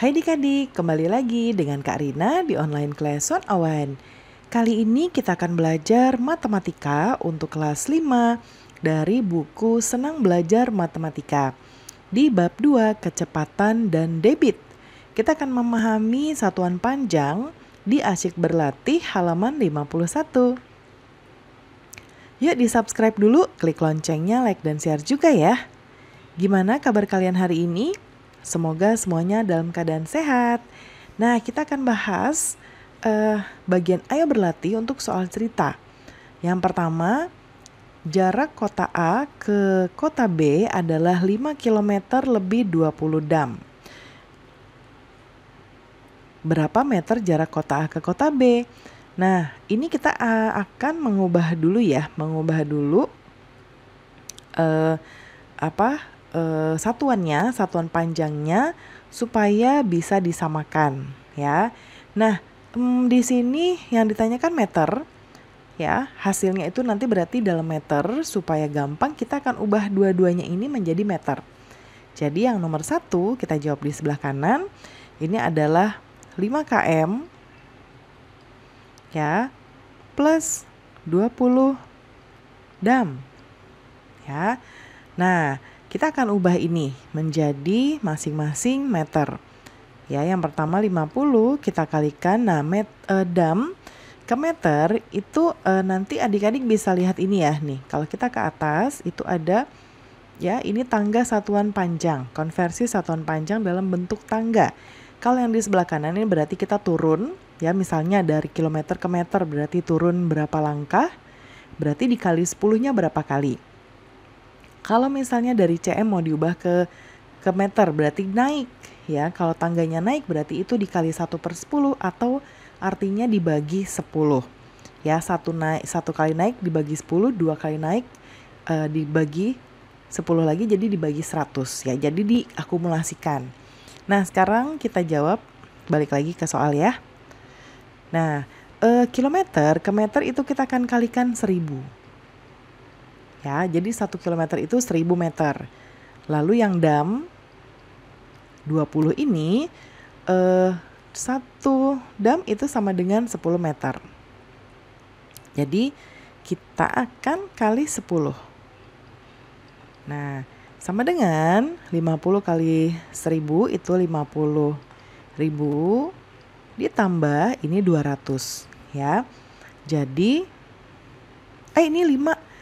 Hai adik-adik, kembali lagi dengan Kak Rina di online class 101. Kali ini kita akan belajar matematika untuk kelas 5 dari buku Senang Belajar Matematika. Di bab 2, kecepatan dan debit. Kita akan memahami satuan panjang di Asyik Berlatih halaman 51. Yuk di-subscribe dulu, klik loncengnya, like dan share juga ya. Gimana kabar kalian hari ini? Semoga semuanya dalam keadaan sehat. Nah, kita akan bahas bagian ayo berlatih untuk soal cerita. Yang pertama, jarak kota A ke kota B adalah 5 km lebih 20 dam. Berapa meter jarak kota A ke kota B? Nah, ini kita akan mengubah dulu ya, satuan panjangnya supaya bisa disamakan ya. Nah, di sini yang ditanyakan meter ya, hasilnya itu nanti berarti dalam meter. Supaya gampang kita akan ubah dua-duanya ini menjadi meter. Jadi yang nomor 1 kita jawab di sebelah kanan. Ini adalah 5 km ya plus 20 dam ya. Nah, kita akan ubah ini menjadi masing-masing meter. Ya, yang pertama 50 kita kalikan. Nah, dam ke meter itu nanti adik-adik bisa lihat ini ya nih. Kalau kita ke atas itu ada ya, ini tangga satuan panjang, konversi satuan panjang dalam bentuk tangga. Kalau yang di sebelah kanan ini berarti kita turun ya, misalnya dari kilometer ke meter berarti turun berapa langkah, berarti dikali 10-nya berapa kali. Kalau misalnya dari cm mau diubah ke meter berarti naik ya. Kalau tangganya naik berarti itu dikali 1/10 atau artinya dibagi 10 ya. Satu kali naik dibagi 10, 2 kali naik dibagi 10 lagi, jadi dibagi 100 ya. Jadi diakumulasikan. Nah, sekarang kita jawab, balik lagi ke soal ya. Nah, kilometer ke meter itu kita akan kalikan 1000. Ya, jadi 1 km itu 1000 meter. Lalu yang dam 20 ini 1 dam itu sama dengan 10 meter. Jadi kita akan kali 10. Nah, sama dengan 50 kali 1000 itu 50.000 ditambah ini 200 ya. Jadi ini 5.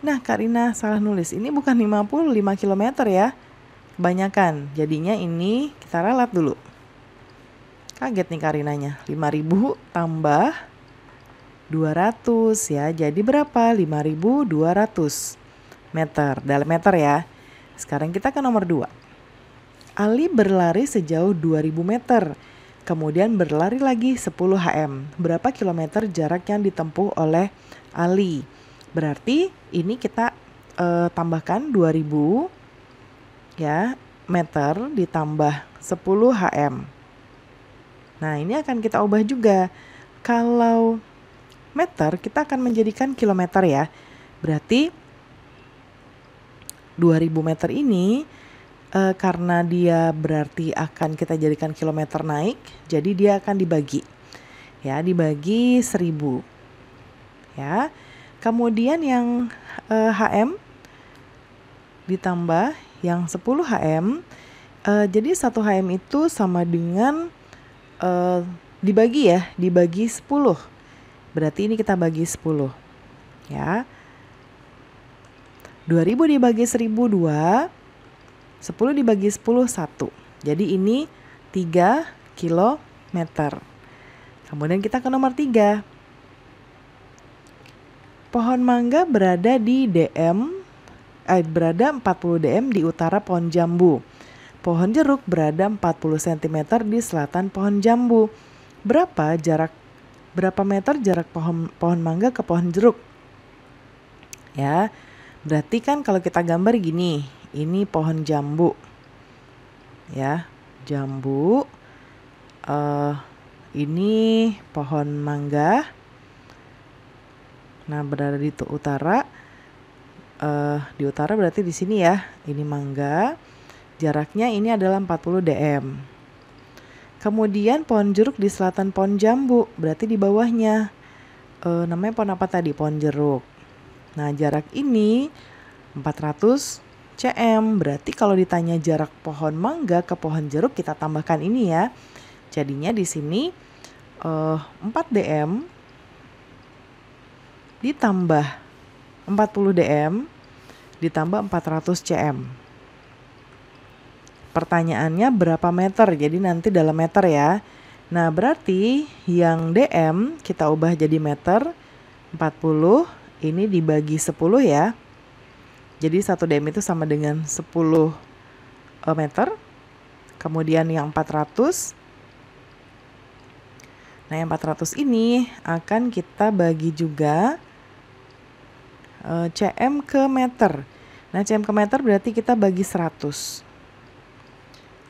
Nah, Kak Rina salah nulis. Ini bukan 50, 5 km ya. Kebanyakan. Jadinya ini kita ralat dulu. Kaget nih Kak Rinanya. 5.000 tambah 200 ya. Jadi berapa? 5.200 meter. Dalam meter ya. Sekarang kita ke nomor 2. Ali berlari sejauh 2.000 meter. Kemudian berlari lagi 10 km. Berapa kilometer jarak yang ditempuh oleh Ali? Berarti ini kita tambahkan 2000 ya meter ditambah 10 km. Nah, ini akan kita ubah juga. Kalau meter kita akan menjadikan kilometer ya. Berarti 2000 meter ini karena dia berarti akan kita jadikan kilometer naik, jadi dia akan dibagi. Ya, dibagi 1000. Ya. Kemudian yang HM ditambah yang 10 HM. Jadi 1 HM itu sama dengan dibagi 10. Berarti ini kita bagi 10. Ya. 2000 dibagi 1000 2. 10 dibagi 10 1. Jadi ini 3 kilometer. Kemudian kita ke nomor 3. Pohon mangga berada berada 40 dm di utara pohon jambu. Pohon jeruk berada 40 cm di selatan pohon jambu. Berapa meter jarak pohon mangga ke pohon jeruk? Ya, berarti kan kalau kita gambar gini, ini pohon jambu. Ya, jambu. Ini pohon mangga. Nah, berada di utara. Di utara berarti di sini ya. Ini mangga. Jaraknya ini adalah 40 dm. Kemudian pohon jeruk di selatan pohon jambu, berarti di bawahnya. Namanya pohon apa tadi? Pohon jeruk. Nah, jarak ini 400 cm. Berarti kalau ditanya jarak pohon mangga ke pohon jeruk, kita tambahkan ini ya. Jadinya di sini 4 dm ditambah 40 dm ditambah 400 cm. Pertanyaannya berapa meter? Jadi nanti dalam meter ya. Nah, berarti yang dm kita ubah jadi meter. 40 ini dibagi 10 ya. Jadi 1 dm itu sama dengan 10 meter. Kemudian yang 400. Nah, yang 400 ini akan kita bagi juga cm ke meter. Nah, cm ke meter berarti kita bagi 100.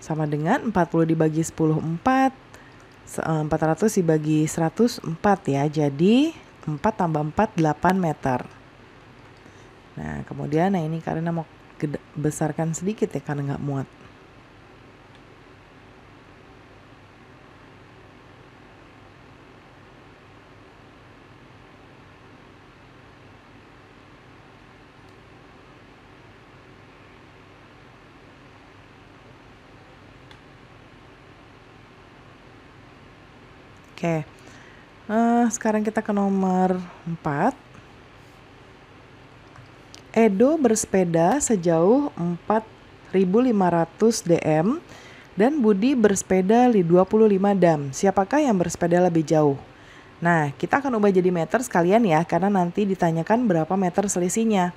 Sama dengan 40 dibagi 10, 4. 400 dibagi 100, 4 ya. Jadi 4 tambah 4, 8 meter. Nah, kemudian ini karena mau besarkan sedikit ya, karena nggak muat. Oke, sekarang kita ke nomor 4. Edo bersepeda sejauh 4.500 dm dan Budi bersepeda 25 dam. Siapakah yang bersepeda lebih jauh? Nah, kita akan ubah jadi meter sekalian ya, karena nanti ditanyakan berapa meter selisihnya.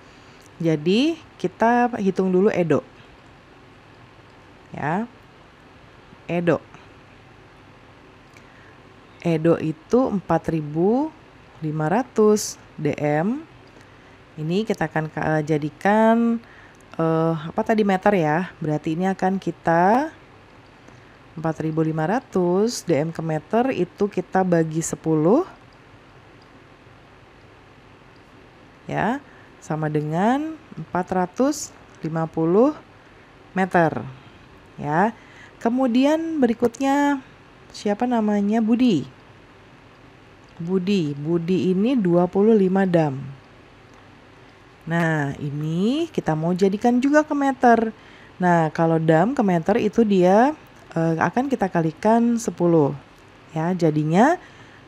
Jadi, kita hitung dulu Edo. Ya. Edo itu 4.500 dm. Ini kita akan jadikan apa tadi meter ya. Berarti ini akan kita 4.500 dm ke meter itu kita bagi 10 ya, sama dengan 450 meter ya. Kemudian berikutnya siapa namanya? Budi ini 25 dam. Nah, ini kita mau jadikan juga ke meter. Nah, kalau dam ke meter itu dia akan kita kalikan 10. Ya, jadinya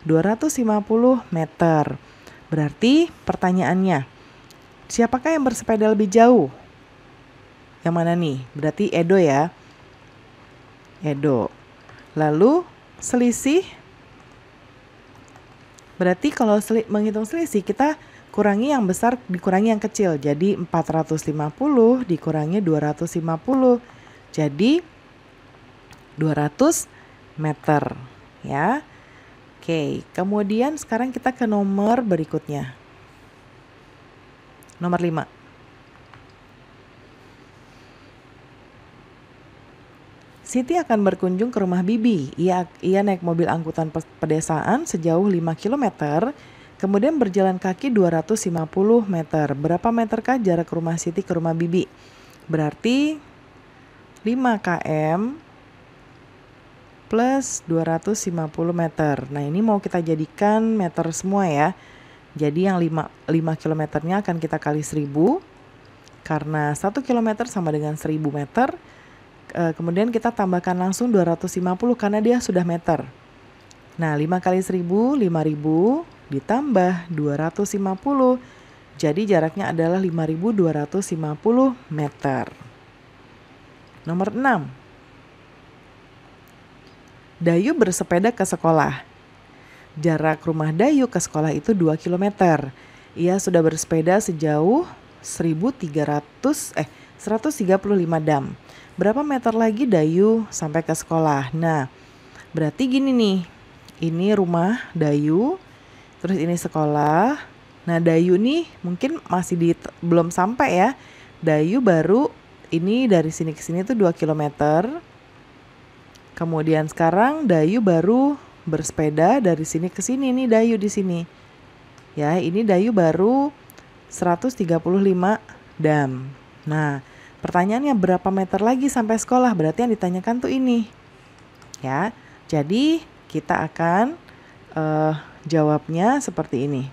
250 meter. Berarti pertanyaannya, siapakah yang bersepeda lebih jauh? Yang mana nih? Berarti Edo ya. Edo. Lalu selisih. Berarti kalau menghitung selisih kita kurangi yang besar dikurangi yang kecil. Jadi 450 dikurangi 250. Jadi 200 meter ya. Oke, kemudian sekarang kita ke nomor berikutnya. Nomor 5. Siti akan berkunjung ke rumah Bibi. Ia naik mobil angkutan pedesaan sejauh 5 km, kemudian berjalan kaki 250 meter. Berapa meterkah jarak rumah Siti ke rumah Bibi? Berarti 5 km plus 250 meter. Nah, ini mau kita jadikan meter semua ya. Jadi yang 5 kilometernya akan kita kali 1000. Karena 1 kilometer sama dengan 1000 meter. Kemudian kita tambahkan langsung 250 karena dia sudah meter. Nah, 5 kali 1000, 5000 ditambah 250. Jadi jaraknya adalah 5250 meter. Nomor 6. Dayu bersepeda ke sekolah. Jarak rumah Dayu ke sekolah itu 2 km. Ia sudah bersepeda sejauh 135 dam. Berapa meter lagi Dayu sampai ke sekolah? Nah, berarti gini nih. Ini rumah Dayu, terus ini sekolah. Nah, Dayu nih mungkin masih belum sampai ya. Dayu baru ini dari sini ke sini tuh 2 km. Kemudian sekarang Dayu baru bersepeda dari sini ke sini nih, Dayu di sini. Ya, ini Dayu baru 135 dam. Nah, pertanyaannya berapa meter lagi sampai sekolah? Berarti yang ditanyakan tuh ini. Ya, Jadi kita akan jawabnya seperti ini.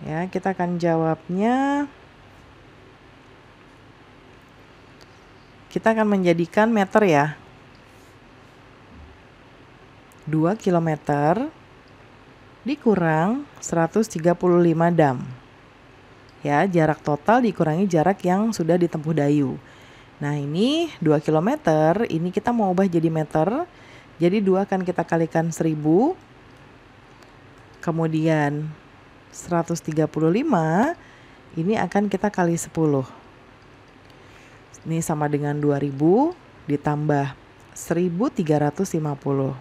Ya, kita akan jawabnya. Kita akan menjadikan meter ya. 2 kilometer dikurang 135 dam. Ya, jarak total dikurangi jarak yang sudah ditempuh Dayu. Nah, ini 2 kilometer, ini kita mau ubah jadi meter. Jadi 2 akan kita kalikan 1000. Kemudian 135 ini akan kita kali 10. Ini sama dengan 2000 ditambah 1350.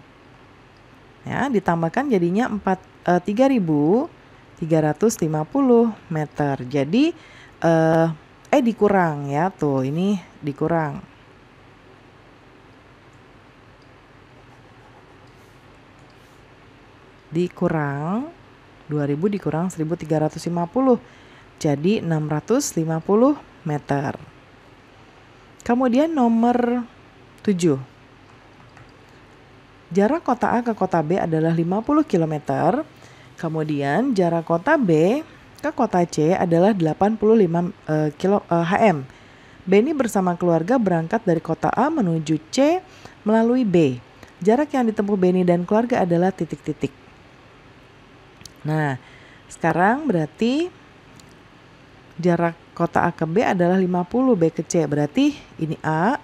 Ya, ditambahkan jadinya 3350 meter. Jadi dikurang ya, tuh ini dikurang. Dikurang 2000 dikurang 1350. Jadi 650 meter. Kemudian nomor 7. Jarak kota A ke kota B adalah 50 km. Kemudian jarak kota B ke kota C adalah 85 HM. Benny bersama keluarga berangkat dari kota A menuju C melalui B. Jarak yang ditempuh Benny dan keluarga adalah titik-titik. Nah, sekarang berarti jarak kota A ke B adalah 50, B ke C. Berarti ini A,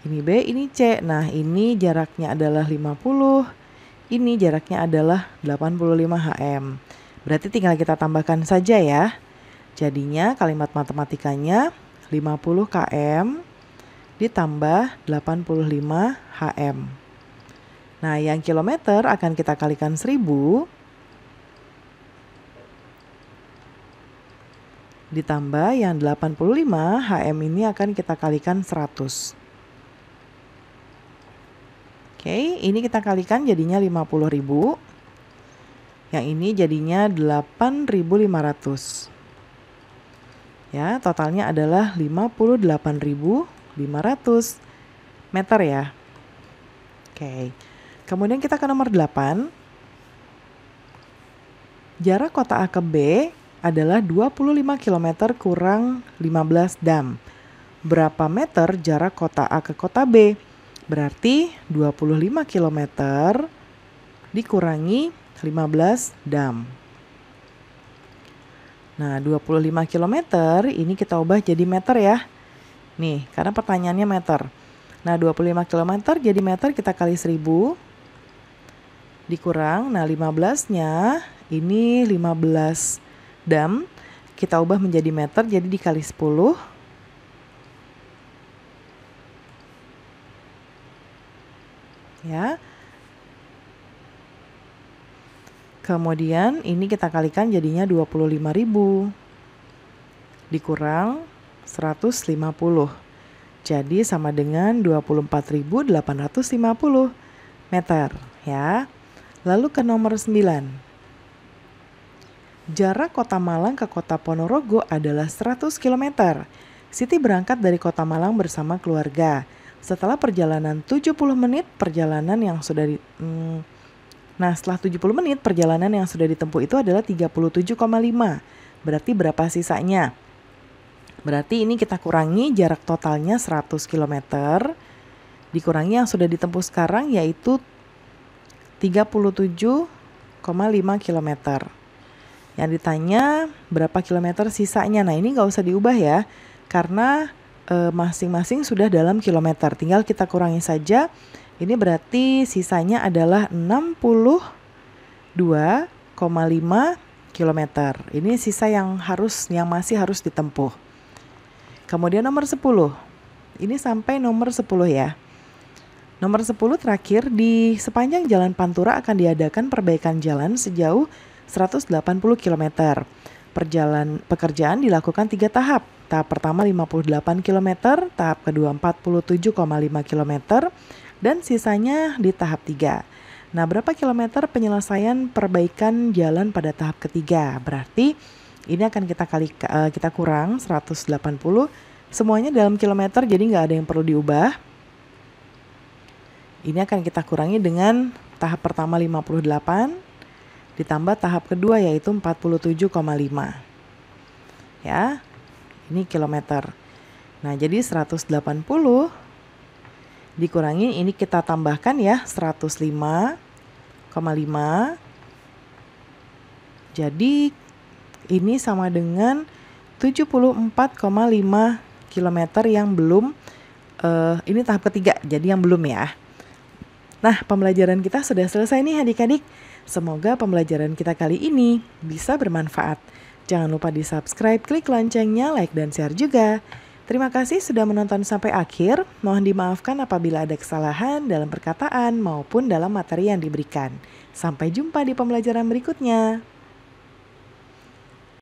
ini B, ini C. Nah, ini jaraknya adalah 50. Ini jaraknya adalah 85 HM. Berarti tinggal kita tambahkan saja ya. Jadinya kalimat matematikanya 50 km ditambah 85 HM. Nah, yang kilometer akan kita kalikan 1000 ditambah yang 85 HM ini akan kita kalikan 100. Oke, ini kita kalikan jadinya 50.000. Yang ini jadinya 8.500. Ya, totalnya adalah 58.500 meter ya. Oke. Kemudian kita ke nomor 8. Jarak kota A ke B adalah 25 km kurang 15 dam. Berapa meter jarak kota A ke kota B? Berarti 25 km dikurangi 15 dam. Nah, 25 km ini kita ubah jadi meter ya. Nih, karena pertanyaannya meter. Nah, 25 km jadi meter kita kali 1000. Dikurang, nah 15-nya ini 15 dam. Kita ubah menjadi meter jadi dikali 10. Ya. Kemudian ini kita kalikan jadinya 25.000 dikurang 150. Jadi sama dengan 24.850 meter ya. Lalu ke nomor 9. Jarak kota Malang ke kota Ponorogo adalah 100 km. Siti berangkat dari kota Malang bersama keluarga. Setelah perjalanan 70 menit, setelah 70 menit perjalanan yang sudah ditempuh itu adalah 37,5. Berarti berapa sisanya? Berarti ini kita kurangi jarak totalnya 100 km. Dikurangi yang sudah ditempuh sekarang yaitu 37,5 km. Yang ditanya berapa kilometer sisanya. Nah, ini nggak usah diubah ya. Karena masing-masing sudah dalam kilometer. Tinggal kita kurangi saja. Ini berarti sisanya adalah 62,5 kilometer. Ini sisa yang masih harus ditempuh. Kemudian nomor 10. Ini sampai nomor 10 ya. Nomor 10 terakhir, di sepanjang Jalan Pantura akan diadakan perbaikan jalan sejauh 180 km. Pekerjaan dilakukan 3 tahap. Tahap pertama 58 km, tahap kedua 47,5 km, dan sisanya di tahap 3. Nah, berapa kilometer penyelesaian perbaikan jalan pada tahap ketiga? Berarti ini akan kita kurang 180 Semuanya dalam kilometer, jadi nggak ada yang perlu diubah. Ini akan kita kurangi dengan tahap pertama 58, ditambah tahap kedua yaitu 47,5. Ya, ini kilometer. Nah, jadi 180 dikurangi, ini kita tambahkan ya, 105,5. Jadi ini sama dengan 74,5 kilometer yang belum, ini tahap ketiga, jadi yang belum ya. Nah, pembelajaran kita sudah selesai nih adik-adik. Semoga pembelajaran kita kali ini bisa bermanfaat. Jangan lupa di subscribe, klik loncengnya, like dan share juga. Terima kasih sudah menonton sampai akhir. Mohon dimaafkan apabila ada kesalahan dalam perkataan maupun dalam materi yang diberikan. Sampai jumpa di pembelajaran berikutnya.